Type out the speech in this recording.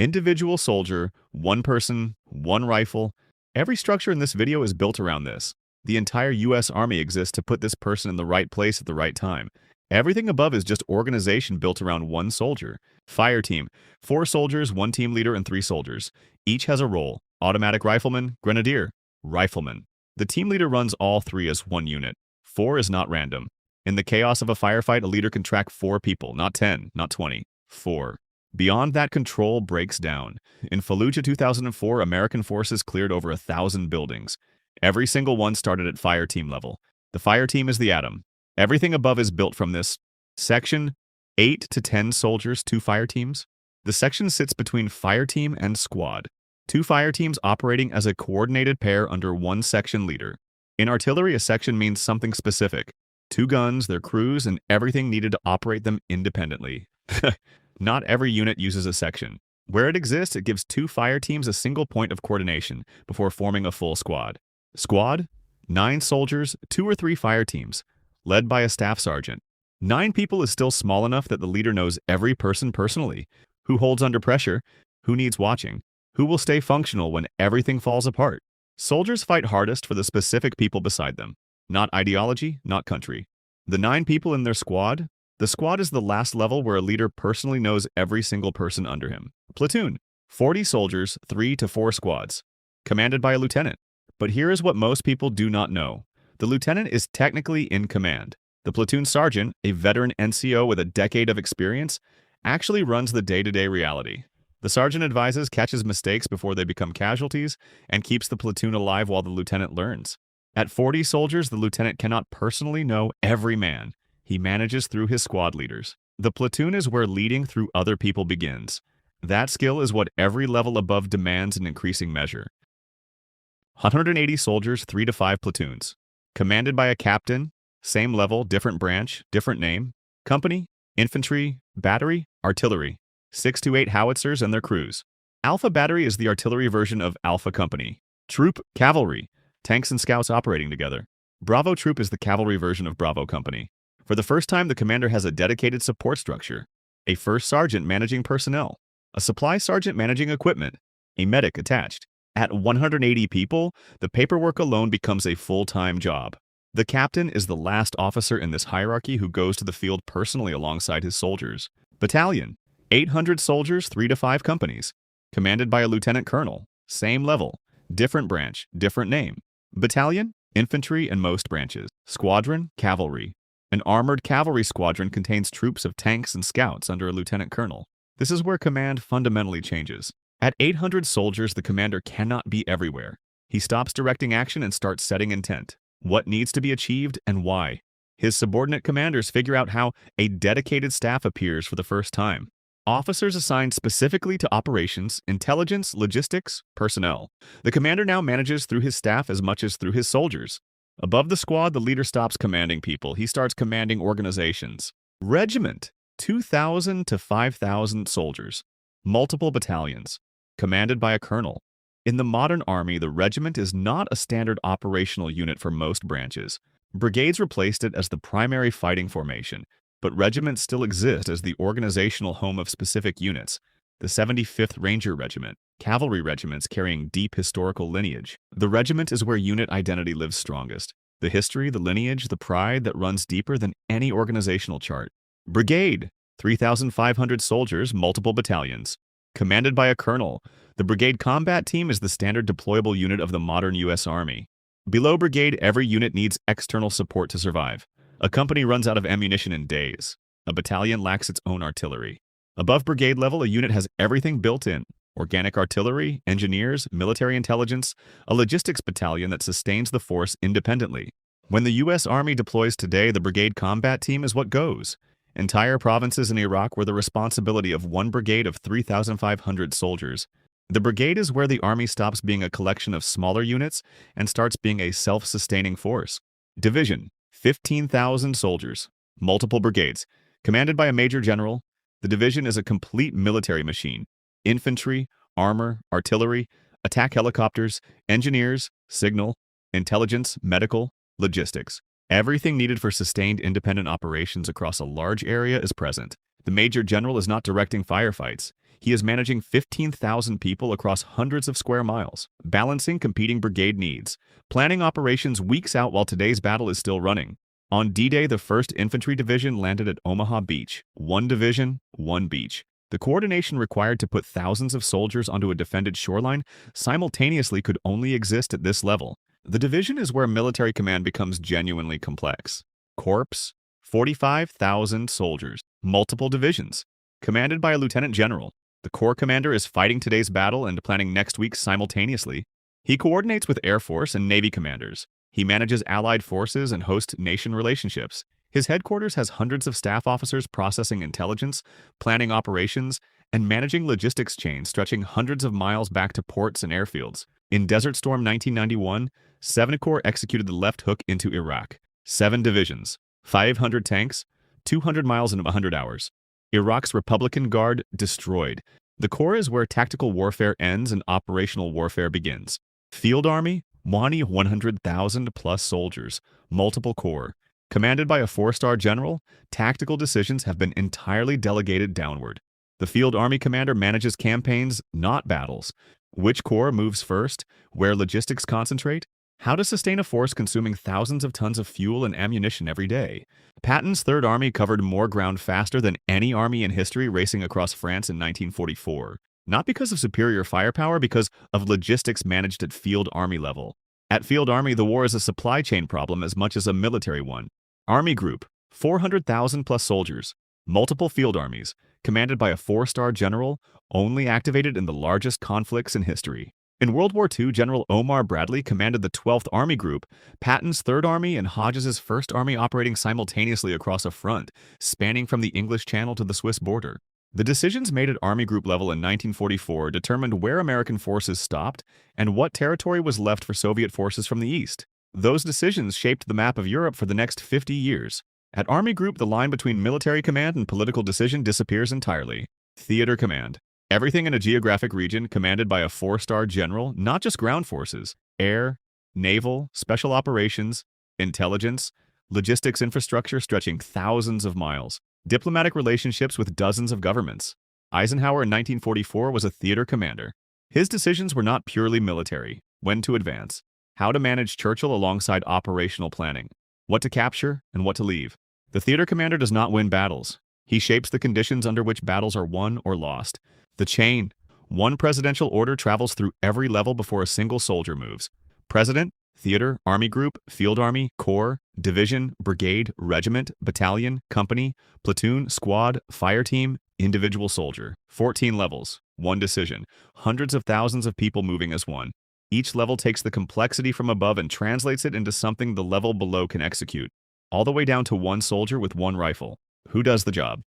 Individual soldier, one person, one rifle. Every structure in this video is built around this. The entire US Army exists to put this person in the right place at the right time. Everything above is just organization built around one soldier. Fire team, 4 soldiers, 1 team leader, and 3 soldiers. Each has a role: automatic rifleman, grenadier, rifleman. The team leader runs all 3 as one unit. 4 is not random. In the chaos of a firefight, a leader can track 4 people, not 10, not 20, 4. Beyond that, control breaks down. In Fallujah 2004, American forces cleared over 1,000 buildings. Every single one started at fire team level. The fire team is the atom. Everything above is built from this section. 8 to 10 soldiers, 2 fire teams. The section sits between fire team and squad. 2 fire teams operating as a coordinated pair under one section leader. In artillery, a section means something specific. 2 guns, their crews, and everything needed to operate them independently. Not every unit uses a section. Where it exists, it gives 2 fire teams a single point of coordination before forming a full squad. Squad, 9 soldiers, 2 or 3 fire teams, led by a staff sergeant. 9 people is still small enough that the leader knows every person personally. Who holds under pressure? Who needs watching? Who will stay functional when everything falls apart? Soldiers fight hardest for the specific people beside them. Not ideology, not country. The 9 people in their squad? The squad is the last level where a leader personally knows every single person under him. Platoon, 40 soldiers, 3 to 4 squads, commanded by a lieutenant. But here is what most people do not know. The lieutenant is technically in command. The platoon sergeant, a veteran NCO with a decade of experience, actually runs the day-to-day reality. The sergeant advises, catches mistakes before they become casualties, and keeps the platoon alive while the lieutenant learns. At 40 soldiers, the lieutenant cannot personally know every man. He manages through his squad leaders. The platoon is where leading through other people begins. That skill is what every level above demands in increasing measure. 180 soldiers, 3 to 5 platoons. Commanded by a captain, same level, different branch, different name. Company, infantry, battery, artillery. 6 to 8 howitzers and their crews. Alpha battery is the artillery version of Alpha company. Troop, cavalry, tanks and scouts operating together. Bravo troop is the cavalry version of Bravo company. For the first time, the commander has a dedicated support structure. A first sergeant managing personnel. A supply sergeant managing equipment. A medic attached. At 180 people, the paperwork alone becomes a full-time job. The captain is the last officer in this hierarchy who goes to the field personally alongside his soldiers. Battalion, 800 soldiers, 3 to 5 companies. Commanded by a lieutenant colonel. Same level. Different branch, different name. Battalion, infantry, and most branches. Squadron, cavalry. An armored cavalry squadron contains troops of tanks and scouts under a lieutenant colonel. This is where command fundamentally changes. At 800 soldiers, the commander cannot be everywhere. He stops directing action and starts setting intent. What needs to be achieved and why? His subordinate commanders figure out how a dedicated staff appears for the first time. Officers assigned specifically to operations, intelligence, logistics, personnel. The commander now manages through his staff as much as through his soldiers. Above the squad, the leader stops commanding people. He starts commanding organizations. Regiment, 2,000 to 5,000 soldiers. Multiple battalions. Commanded by a colonel. In the modern army, the regiment is not a standard operational unit for most branches. Brigades replaced it as the primary fighting formation, but regiments still exist as the organizational home of specific units. The 75th Ranger Regiment, cavalry regiments carrying deep historical lineage. The regiment is where unit identity lives strongest. The history, the lineage, the pride that runs deeper than any organizational chart. Brigade, 3,500 soldiers, multiple battalions. Commanded by a colonel, the brigade combat team is the standard deployable unit of the modern U.S. Army. Below brigade, every unit needs external support to survive. A company runs out of ammunition in days. A battalion lacks its own artillery. Above brigade level, a unit has everything built in. Organic artillery, engineers, military intelligence, a logistics battalion that sustains the force independently. When the U.S. Army deploys today, the brigade combat team is what goes. Entire provinces in Iraq were the responsibility of one brigade of 3,500 soldiers. The brigade is where the army stops being a collection of smaller units and starts being a self-sustaining force. Division, 15,000 soldiers, multiple brigades, commanded by a major general. The division is a complete military machine. Infantry, armor, artillery, attack helicopters, engineers, signal, intelligence, medical, logistics. Everything needed for sustained independent operations across a large area is present. The Major General is not directing firefights. He is managing 15,000 people across hundreds of square miles, balancing competing brigade needs, planning operations weeks out while today's battle is still running. On D-Day, the 1st Infantry Division landed at Omaha Beach. One division, one beach. The coordination required to put thousands of soldiers onto a defended shoreline simultaneously could only exist at this level. The division is where military command becomes genuinely complex. Corps, 45,000 soldiers, multiple divisions, commanded by a lieutenant general. The corps commander is fighting today's battle and planning next week's simultaneously. He coordinates with Air Force and Navy commanders. He manages allied forces and host nation relationships. His headquarters has hundreds of staff officers processing intelligence, planning operations, and managing logistics chains stretching hundreds of miles back to ports and airfields. In Desert Storm 1991, 7 Corps executed the left hook into Iraq. 7 divisions, 500 tanks, 200 miles in 100 hours. Iraq's Republican Guard destroyed. The Corps is where tactical warfare ends and operational warfare begins. Field Army, 100,000 plus soldiers, multiple corps. Commanded by a 4-star general, tactical decisions have been entirely delegated downward. The Field Army commander manages campaigns, not battles. Which corps moves first? Where logistics concentrate? How to sustain a force consuming thousands of tons of fuel and ammunition every day. Patton's 3rd Army covered more ground faster than any army in history racing across France in 1944. Not because of superior firepower, because of logistics managed at Field Army level. At Field Army, the war is a supply chain problem as much as a military one. Army Group, 400,000 plus soldiers, multiple field armies, commanded by a 4-star general, only activated in the largest conflicts in history. In World War II, General Omar Bradley commanded the 12th Army Group, Patton's 3rd Army and Hodges' 1st Army operating simultaneously across a front, spanning from the English Channel to the Swiss border. The decisions made at Army Group level in 1944 determined where American forces stopped and what territory was left for Soviet forces from the east. Those decisions shaped the map of Europe for the next 50 years. At Army Group, the line between military command and political decision disappears entirely. Theater command. Everything in a geographic region commanded by a 4-star general, not just ground forces, air, naval, special operations, intelligence, logistics infrastructure stretching thousands of miles, diplomatic relationships with dozens of governments. Eisenhower in 1944 was a theater commander. His decisions were not purely military. When to advance, how to manage Churchill alongside operational planning, what to capture and what to leave. The theater commander does not win battles. He shapes the conditions under which battles are won or lost. The chain. One presidential order travels through every level before a single soldier moves. President, theater, Army Group, Field Army, Corps, Division, Brigade, Regiment, Battalion, Company, Platoon, Squad, Fire Team, individual soldier. 14 levels, one decision, hundreds of thousands of people moving as one. Each level takes the complexity from above and translates it into something the level below can execute, all the way down to one soldier with one rifle. Who does the job?